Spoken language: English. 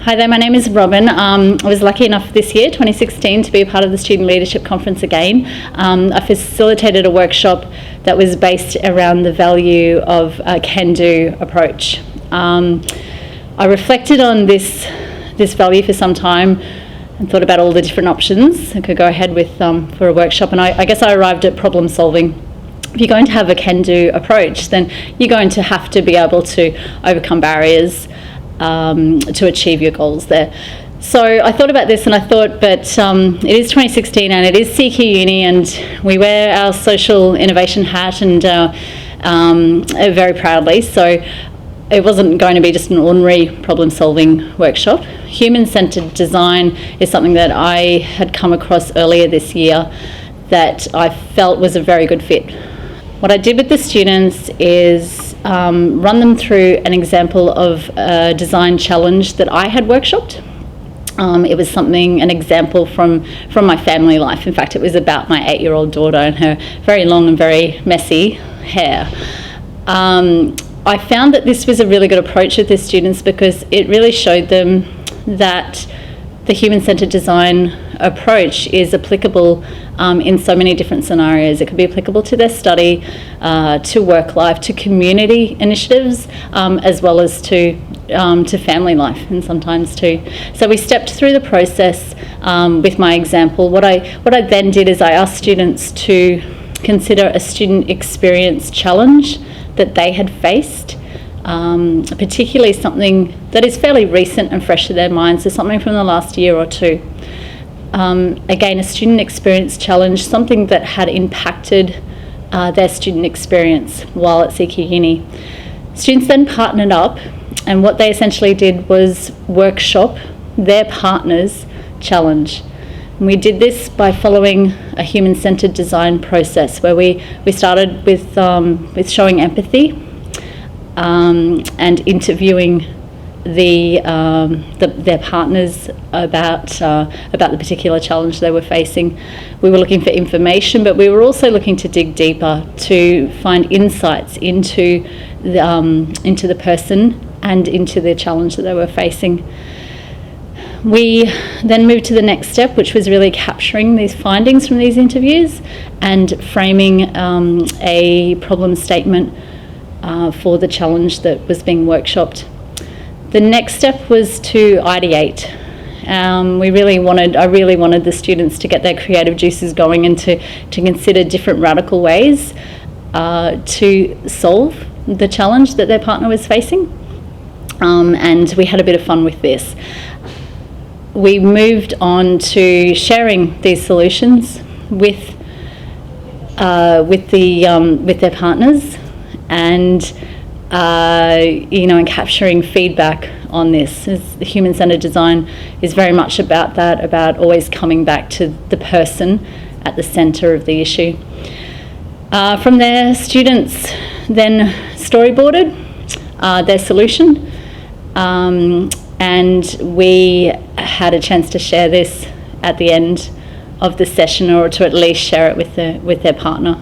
Hi there, my name is Robyn. I was lucky enough this year, 2016, to be a part of the Student Leadership Conference again. I facilitated a workshop that was based around the value of a can-do approach. I reflected on this value for some time and thought about all the different options I could go ahead with for a workshop, and I guess I arrived at problem solving. If you're going to have a can-do approach, then you're going to have to be able to overcome barriers to achieve your goals there. So I thought about this and I thought, but it is 2016 and it is CQ Uni, and we wear our social innovation hat and very proudly. So it wasn't going to be just an ordinary problem-solving workshop. Human-centered design is something that I had come across earlier this year that I felt was a very good fit. What I did with the students is run them through an example of a design challenge that I had workshopped. It was an example from my family life. In fact, it was about my 8-year-old daughter and her very long and very messy hair. I found that this was a really good approach with the students because it really showed them that the human-centered design approach is applicable in so many different scenarios. It could be applicable to their study, to work life, to community initiatives, as well as to family life, and sometimes too. So we stepped through the process with my example. What I then did is I asked students to consider a student experience challenge that they had faced, particularly something that is fairly recent and fresh to their minds, so something from the last year or two. Again, a student experience challenge, something that had impacted their student experience while at CQ Uni. Students then partnered up, and what they essentially did was workshop their partner's challenge. And we did this by following a human-centered design process where we started with showing empathy and interviewing their partners about the particular challenge they were facing. We were looking for information, but we were also looking to dig deeper to find insights into the person and into the challenge that they were facing. We then moved to the next step, which was really capturing these findings from these interviews and framing a problem statement for the challenge that was being workshopped. The next step was to ideate. I really wanted the students to get their creative juices going and to consider different radical ways to solve the challenge that their partner was facing. And we had a bit of fun with this. We moved on to sharing these solutions with their partners, and and capturing feedback on this. The human-centered design is very much about that, about always coming back to the person at the centre of the issue. From there, students then storyboarded their solution, and we had a chance to share this at the end of the session, or to at least share it with their partner.